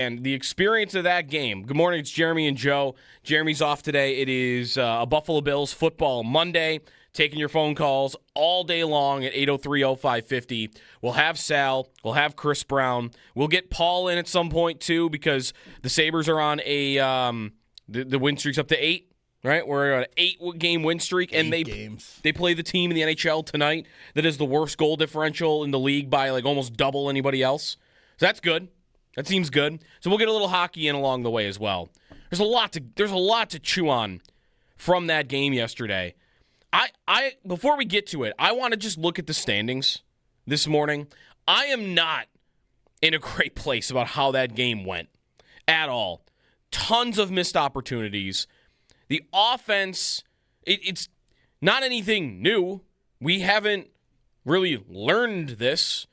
And the experience of that game. Good morning, it's Jeremy and Joe. Jeremy's off today. It is a Buffalo Bills football Monday. Taking your phone calls all day long at 803-0550. We'll have Sal. We'll have Chris Brown. We'll get Paul in at some point, too, because the Sabres are on a the win streak's up to 8, right? We're on an 8-game win streak, and they play the team in the NHL tonight that is the worst goal differential in the league by like almost double anybody else. So that's good. That seems good. So we'll get a little hockey in along the way as well. There's a lot to chew on from that game yesterday. I before we get to it, I want to just look at the standings this morning. I am not in a great place about how that game went at all. Tons of missed opportunities. The offense, it's not anything new. We haven't really learned this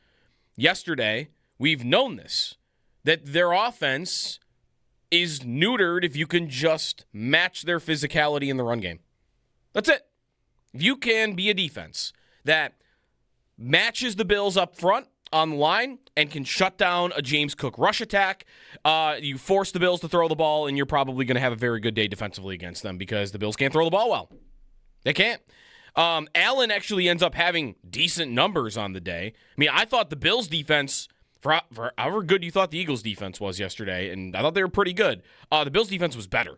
yesterday. We've known this. That their offense is neutered if you can just match their physicality in the run game. That's it. If you can be a defense that matches the Bills up front on the line and can shut down a James Cook rush attack, you force the Bills to throw the ball, and you're probably going to have a very good day defensively against them because the Bills can't throw the ball well. They can't. Allen actually ends up having decent numbers on the day. I mean, I thought the Bills' defense... For however good you thought the Eagles' defense was yesterday, and I thought they were pretty good, the Bills' defense was better.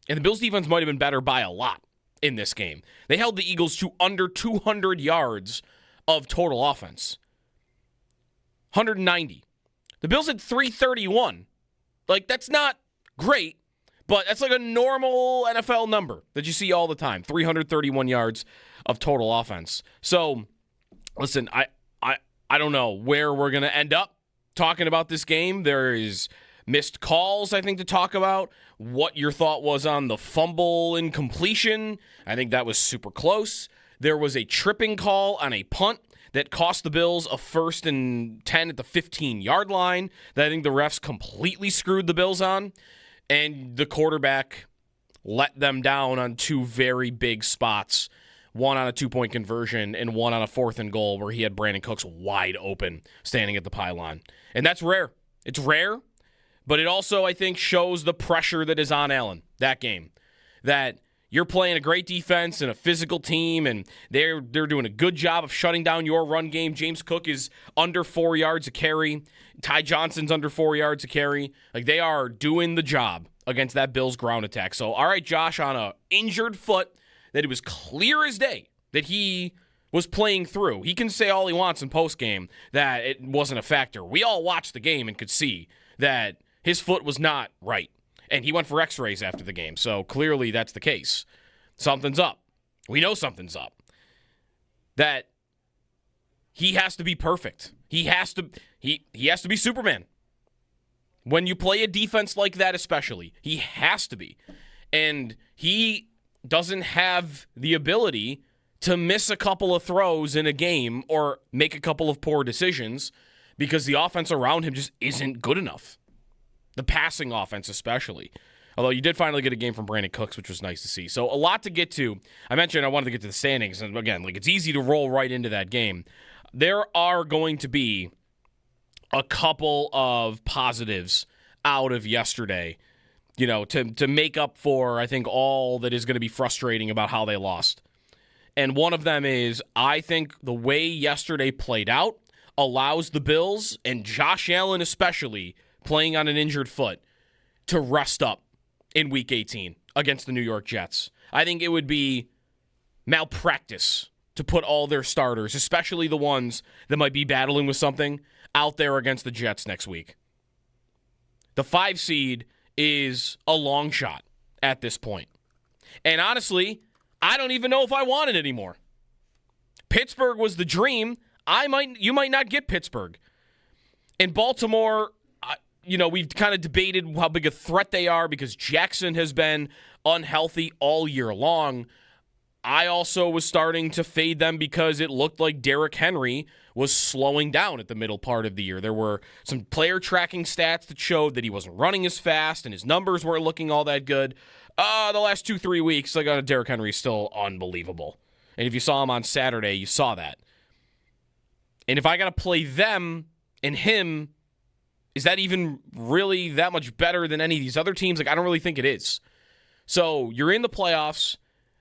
And the Bills' defense might have been better by a lot in this game. They held the Eagles to under 200 yards of total offense. 190. The Bills had 331. Like, that's not great, but that's like a normal NFL number that you see all the time. 331 yards of total offense. So, listen, I don't know where we're going to end up talking about this game. There is missed calls, I think, to talk about. What your thought was on the fumble incompletion. I think that was super close. There was a tripping call on a punt that cost the Bills a 1st and 10 at the 15-yard line that I think the refs completely screwed the Bills on. And the quarterback let them down on 2 very big spots. One on a 2-point conversion and one on a 4th and goal where he had Brandon Cooks wide open standing at the pylon. And that's rare. It's rare, but it also, I think, shows the pressure that is on Allen, that game. That you're playing a great defense and a physical team, and they're doing a good job of shutting down your run game. James Cook is under 4 yards a carry. Ty Johnson's under 4 yards a carry. Like, they are doing the job against that Bills ground attack. So, all right, Josh, on a injured foot, that it was clear as day that he was playing through. He can say all he wants in postgame that it wasn't a factor. We all watched the game and could see that his foot was not right. And he went for x-rays after the game, so clearly that's the case. Something's up. We know something's up. That he has to be perfect. He has to be Superman. When you play a defense like that especially, he has to be. And he doesn't have the ability to miss a couple of throws in a game or make a couple of poor decisions because the offense around him just isn't good enough. The passing offense especially. Although you did finally get a game from Brandon Cooks, which was nice to see. So a lot to get to. I mentioned I wanted to get to the standings. And again, like, it's easy to roll right into that game. There are going to be a couple of positives out of yesterday, you know, to make up for, I think, all that is going to be frustrating about how they lost. And one of them is, I think the way yesterday played out allows the Bills, and Josh Allen especially, playing on an injured foot, to rest up in Week 18 against the New York Jets. I think it would be malpractice to put all their starters, especially the ones that might be battling with something, out there against the Jets next week. The 5 seed is a long shot at this point. And honestly, I don't even know if I want it anymore. Pittsburgh was the dream. You might not get Pittsburgh. In Baltimore, we've kind of debated how big a threat they are because Jackson has been unhealthy all year long. I also was starting to fade them because it looked like Derrick Henry was slowing down at the middle part of the year. There were some player tracking stats that showed that he wasn't running as fast and his numbers weren't looking all that good. The last 2-3 weeks, Derrick Henry is still unbelievable. And if you saw him on Saturday, you saw that. And if I got to play them and him Is that even really that much better than any of these other teams? Like, I don't really think it is. So you're in the playoffs.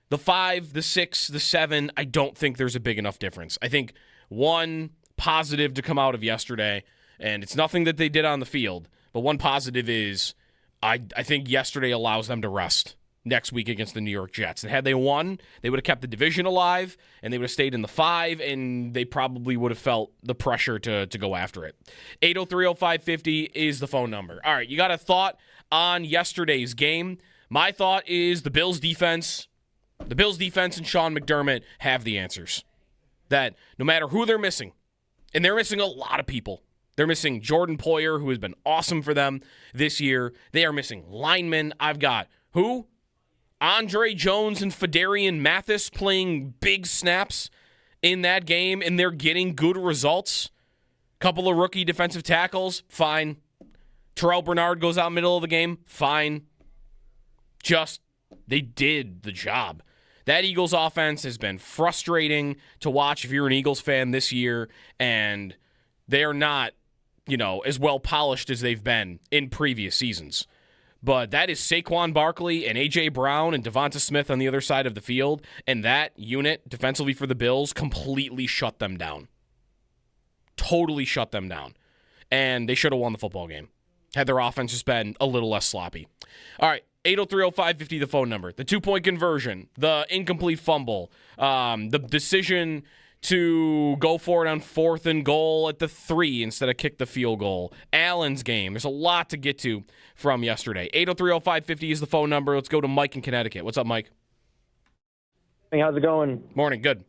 The 5, the 6, the 7, I don't think there's a big enough difference. I think one positive to come out of yesterday, and it's nothing that they did on the field, but one positive is I think yesterday allows them to rest next week against the New York Jets. And had they won, they would have kept the division alive, and they would have stayed in the 5, and they probably would have felt the pressure to go after it. 803-0550 is the phone number. All right, you got a thought on yesterday's game? My thought is the Bills' defense and Sean McDermott have the answers. That no matter who they're missing, and they're missing a lot of people. They're missing Jordan Poyer, who has been awesome for them this year. They are missing linemen. I've got who? Andre Jones and Fedarian Mathis playing big snaps in that game, and they're getting good results. Couple of rookie defensive tackles, fine. Terrell Bernard goes out middle of the game, fine. Just, they did the job. That Eagles offense has been frustrating to watch if you're an Eagles fan this year, and they're not, as well polished as they've been in previous seasons. But that is Saquon Barkley and A.J. Brown and Devonta Smith on the other side of the field, and that unit defensively for the Bills completely shut them down. Totally shut them down. And they should have won the football game had their offense just been a little less sloppy. All right. 803-0550, the phone number. The 2-point conversion, the incomplete fumble, the decision to go for it on 4th and goal at the 3 instead of kick the field goal. Allen's game. There's a lot to get to from yesterday. 803-0550 is the phone number. Let's go to Mike in Connecticut. What's up, Mike? Hey, how's it going? Morning. Good.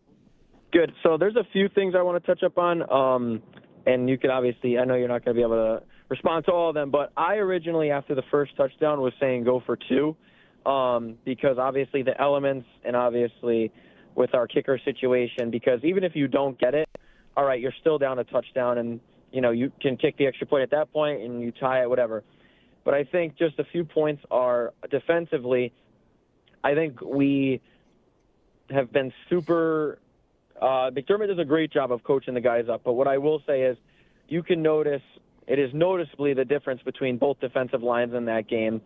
Good. So there's a few things I want to touch up on, and you could obviously, I know you're not going to be able to respond to all of them, but I originally, after the first touchdown, was saying go for 2, because obviously the elements and obviously with our kicker situation, because even if you don't get it, all right, you're still down a touchdown, and, you can kick the extra point at that point and you tie it, whatever. But I think just a few points are defensively, I think we have been super McDermott does a great job of coaching the guys up, but what I will say is you can notice it is noticeably the difference between both defensive lines in that game.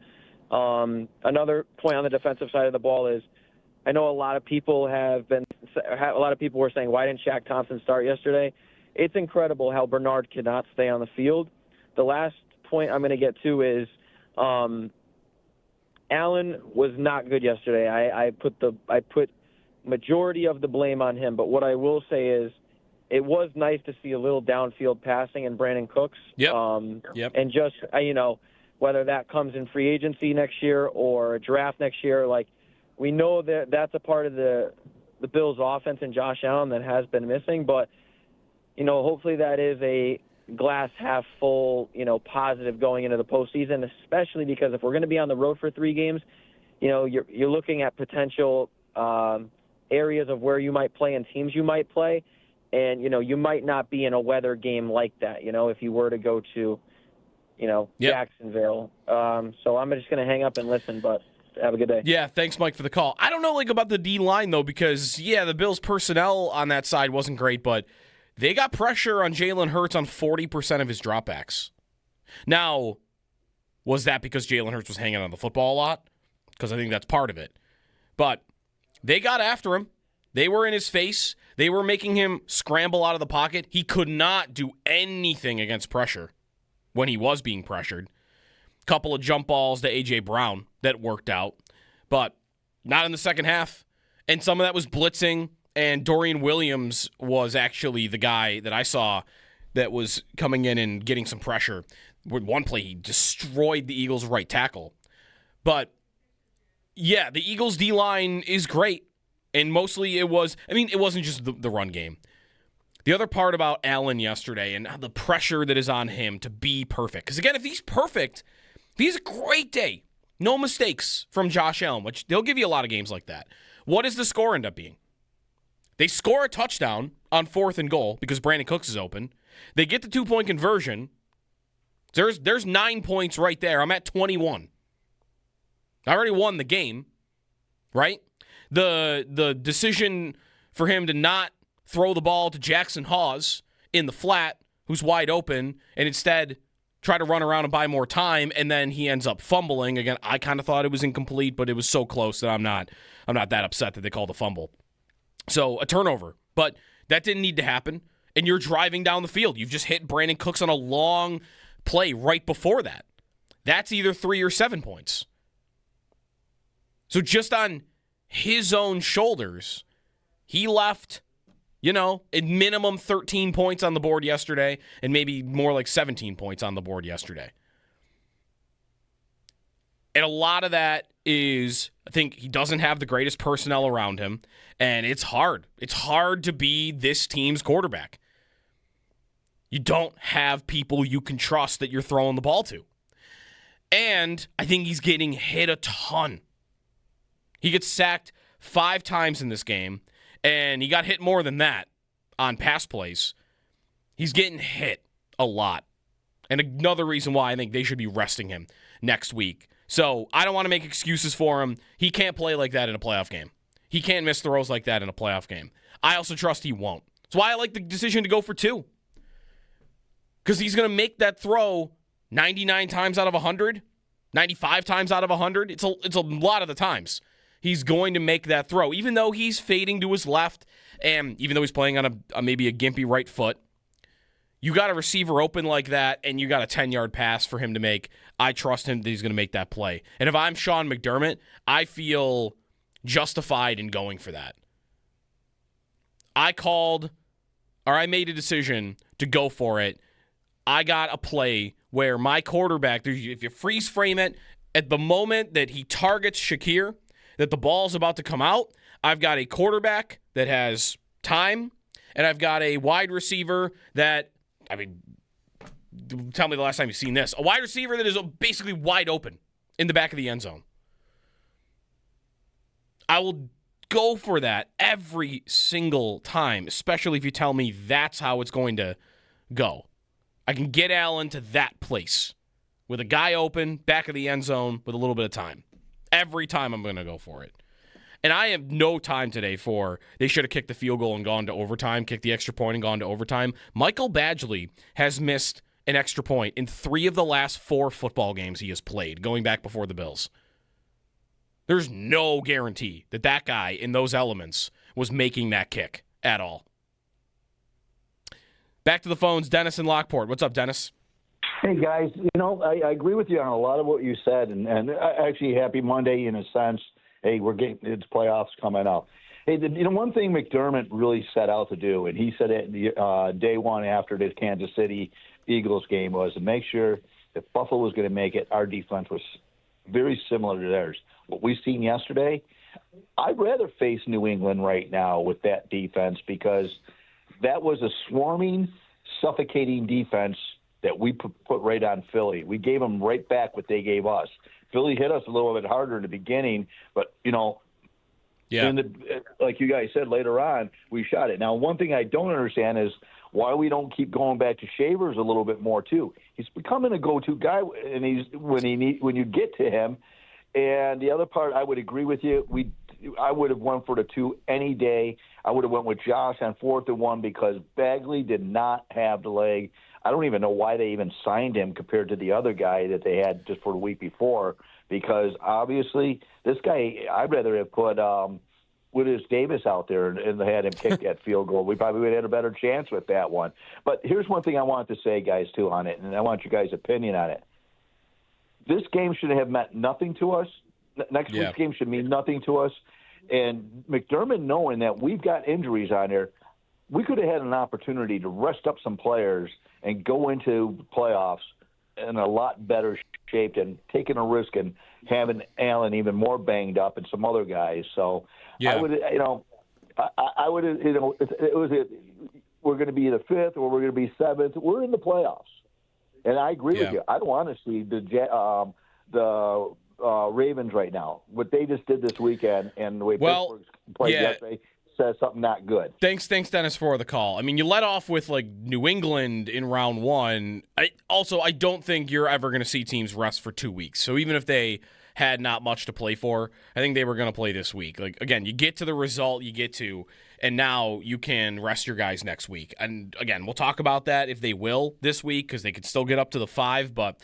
Another point on the defensive side of the ball is I know a lot of people were saying, why didn't Shaq Thompson start yesterday? It's incredible how Bernard cannot stay on the field. The last point I'm going to get to is Allen was not good yesterday. I put majority of the blame on him, but what I will say is it was nice to see a little downfield passing in Brandon Cooks. Yep. And just, whether that comes in free agency next year or a draft next year, we know that that's a part of the Bills' offense and Josh Allen that has been missing, but, hopefully that is a glass half full, positive going into the postseason, especially because if we're going to be on the road for 3 games, you're looking at potential areas of where you might play and teams you might play. And, you might not be in a weather game like that, if you were to go to, Yep. Jacksonville. So I'm just going to hang up and listen, but have a good day. Yeah, thanks, Mike, for the call. I don't know about the D-line, though, because, the Bills' personnel on that side wasn't great, but they got pressure on Jalen Hurts on 40% of his dropbacks. Now, was that because Jalen Hurts was hanging on the football a lot? Because I think that's part of it. But they got after him. They were in his face. They were making him scramble out of the pocket. He could not do anything against pressure when he was being pressured. Couple of jump balls to A.J. Brown that worked out, but not in the second half. And some of that was blitzing, and Dorian Williams was actually the guy that I saw that was coming in and getting some pressure. With one play, he destroyed the Eagles' right tackle. But, the Eagles' D-line is great. And mostly it wasn't just the run game. The other part about Allen yesterday and the pressure that is on him to be perfect. Because, again, if he's perfect, if he's a great day, no mistakes from Josh Allen, which they'll give you a lot of games like that. What does the score end up being? They score a touchdown on 4th and goal because Brandon Cooks is open. They get the 2-point conversion. There's 9 points right there. I'm at 21. I already won the game, right? The decision for him to not throw the ball to Jackson Hawes in the flat, who's wide open, and instead try to run around and buy more time, and then he ends up fumbling. Again, I kind of thought it was incomplete, but it was so close that I'm not that upset that they called a fumble. So a turnover, but that didn't need to happen. And you're driving down the field. You've just hit Brandon Cooks on a long play right before that. That's either 3 or 7 points. So just on his own shoulders, he left, at minimum 13 points on the board yesterday, and maybe more like 17 points on the board yesterday. And a lot of that is, I think he doesn't have the greatest personnel around him, and it's hard. It's hard to be this team's quarterback. You don't have people you can trust that you're throwing the ball to. And I think he's getting hit a ton. He gets sacked 5 times in this game, and he got hit more than that on pass plays. He's getting hit a lot. And another reason why I think they should be resting him next week. So I don't want to make excuses for him. He can't play like that in a playoff game. He can't miss throws like that in a playoff game. I also trust he won't. That's why I like the decision to go for 2. Because he's going to make that throw 99 times out of 100, 95 times out of 100. It's a lot of the times. He's going to make that throw, even though he's fading to his left, and even though he's playing on maybe a gimpy right foot. You got a receiver open like that, and you got a 10-yard pass for him to make. I trust him that he's going to make that play. And if I'm Sean McDermott, I feel justified in going for that. I made a decision to go for it. I got a play where my quarterback, if you freeze frame it, at the moment that he targets Shakir, that the ball's about to come out, I've got a quarterback that has time, and I've got a wide receiver that, tell me the last time you've seen this. A wide receiver that is basically wide open in the back of the end zone. I will go for that every single time, especially if you tell me that's how it's going to go. I can get Allen to that place with a guy open, back of the end zone, with a little bit of time. Every time I'm going to go for it. And I have no time today for they should have kicked the field goal and gone to overtime, kicked the extra point and gone to overtime. Michael Badgley has missed an extra point in 3 of the last 4 football games he has played, going back before the Bills. There's no guarantee that that guy in those elements was making that kick at all. Back to the phones, Dennis in Lockport. What's up, Dennis? Hey, guys. I agree with you on a lot of what you said, and actually happy Monday in a sense. Hey, it's playoffs coming up. Hey, one thing McDermott really set out to do, and he said it day one after the Kansas City Eagles game, was to make sure if Buffalo was going to make it, our defense was very similar to theirs. What we've seen yesterday, I'd rather face New England right now with that defense because that was a swarming, suffocating defense that we put right on Philly. We gave them right back what they gave us. Philly hit us a little bit harder in the beginning, but, like you guys said later on, we shot it. Now, one thing I don't understand is why we don't keep going back to Shavers a little bit more, too. He's becoming a go-to guy, and when you get to him. And the other part, I would agree with you. I would have went for the 2 any day. I would have went with Josh on 4th and 1 because Bagley did not have the leg. I don't even know why they even signed him compared to the other guy that they had just for the week before, because obviously this guy, I'd rather have put Willis Davis out there and had him kick that field goal. We probably would have had a better chance with that one. But here's one thing I wanted to say, guys, too, on it, and I want your guys' opinion on it. This game should have meant nothing to us. Next week's game should mean nothing to us. And McDermott, knowing that we've got injuries on there, we could have had an opportunity to rest up some players and go into playoffs in a lot better shape than taking a risk and having Allen even more banged up and some other guys. So I would, I would, it was we're going to be the 5th or we're going to be 7th. We're in the playoffs. And I agree with you. I don't want to see the Ravens right now. What they just did this weekend and the way Pittsburgh played yesterday says something not good. Thanks, Dennis, for the call. I mean, you let off with like New England in round one. I don't think you're ever going to see teams rest for 2 weeks. So even if they had not much to play for, I think they were going to play this week. Like, again, you get to the result you get to, and now you can rest your guys next week. And again, we'll talk about that if they will this week, because they could still get up to the 5, but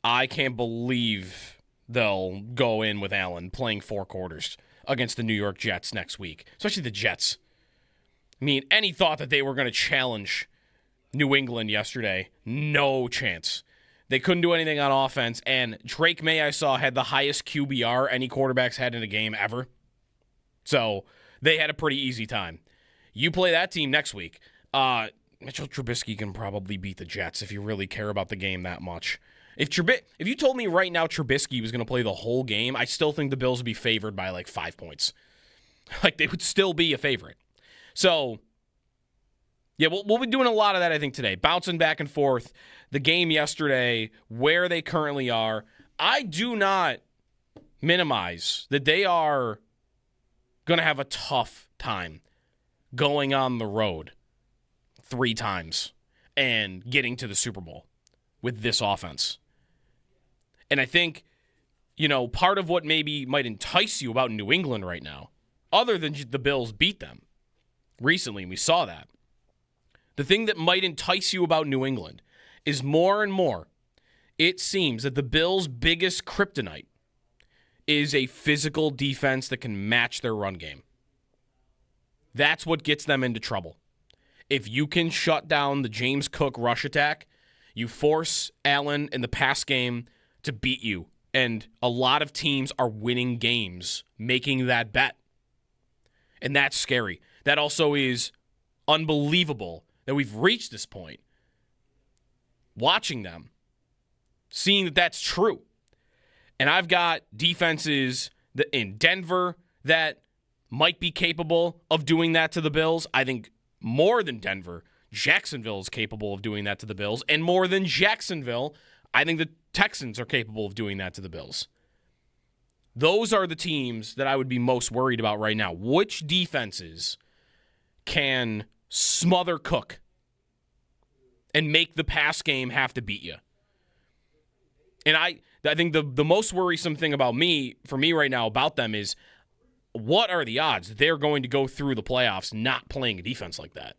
I can't believe they'll go in with Allen playing 4 quarters against the New York Jets next week, especially the Jets. I mean, any thought that they were going to challenge New England yesterday, no chance. They couldn't do anything on offense, and Drake May, I saw, had the highest QBR any quarterbacks had in a game ever. So they had a pretty easy time. You play that team next week. Mitchell Trubisky can probably beat the Jets if you really care about the game that much. If you told me right now Trubisky was going to play the whole game, I still think the Bills would be favored by like 5 points. Like, they would still be a favorite. So, yeah, we'll be doing a lot of that, I think, today. Bouncing back and forth. The game yesterday, where they currently are. I do not minimize that they are going to have a tough time going on the road 3 times and getting to the Super Bowl with this offense. And I think, part of what maybe might entice you about New England right now, other than the Bills beat them recently, and we saw that, the thing that might entice you about New England is more and more, it seems that the Bills' biggest kryptonite is a physical defense that can match their run game. That's what gets them into trouble. If you can shut down the James Cook rush attack, you force Allen in the pass game to beat you. And a lot of teams are winning games making that bet. And that's scary. That also is unbelievable that we've reached this point. Watching them, seeing that that's true. And I've got defenses in Denver that might be capable of doing that to the Bills. I think more than Denver, Jacksonville is capable of doing that to the Bills. And more than Jacksonville, I think the Texans are capable of doing that to the Bills. Those are the teams that I would be most worried about right now. Which defenses can smother Cook and make the pass game have to beat you? And I think the most worrisome thing for me right now about them is, what are the odds that they're going to go through the playoffs not playing a defense like that?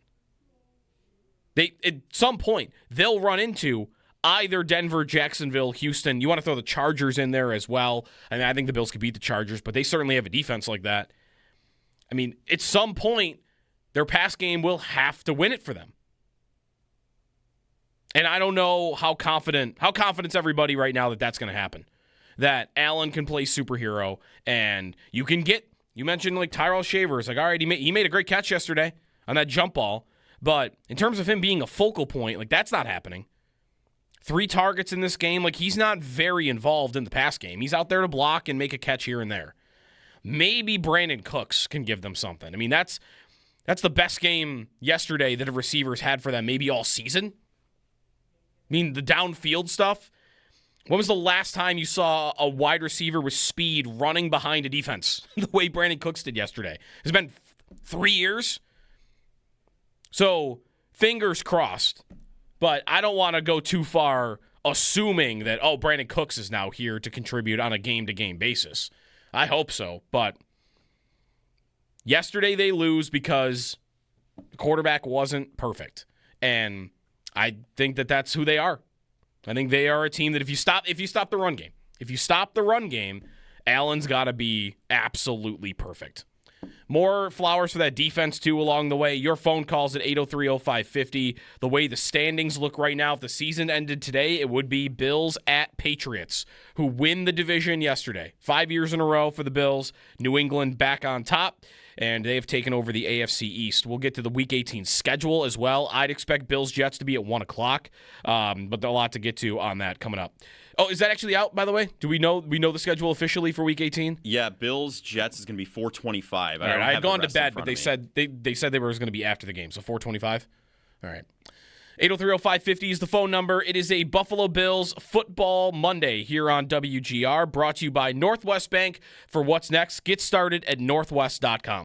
At some point, they'll run into either Denver, Jacksonville, Houston. You want to throw the Chargers in there as well. I mean, I think the Bills could beat the Chargers, but they certainly have a defense like that. I mean, at some point, their pass game will have to win it for them. And I don't know how confident's everybody right now that that's going to happen. That Allen can play superhero, and you mentioned like Tyrell Shavers. Like, all right, he made a great catch yesterday on that jump ball. But in terms of him being a focal point, like, that's not happening. 3 targets in this game. Like, he's not very involved in the pass game. He's out there to block and make a catch here and there. Maybe Brandon Cooks can give them something. I mean, that's the best game yesterday that a receiver's had for them maybe all season. I mean, the downfield stuff. When was the last time you saw a wide receiver with speed running behind a defense the way Brandon Cooks did yesterday? It's been 3 years. So, fingers crossed. But I don't want to go too far assuming that, Brandon Cooks is now here to contribute on a game-to-game basis. I hope so. But yesterday they lose because the quarterback wasn't perfect. And I think that that's who they are. I think they are a team that if you stop the run game, Allen's got to be absolutely perfect. More flowers for that defense, too, along the way. Your phone calls at 803-0550. The way the standings look right now, if the season ended today, it would be Bills at Patriots, who win the division yesterday. 5 years in a row for the Bills. New England back on top, and they have taken over the AFC East. We'll get to the Week 18 schedule as well. I'd expect Bills-Jets to be at 1 o'clock, but there's a lot to get to on that coming up. Oh, is that actually out, by the way? Do we know the schedule officially for Week 18? Yeah, Bills-Jets is going to be 4:25. All right, I had gone to bed, but they said they were going to be after the game, so 4:25? All right. 803-0550 is the phone number. It is a Buffalo Bills Football Monday here on WGR, brought to you by Northwest Bank. For what's next, get started at northwest.com.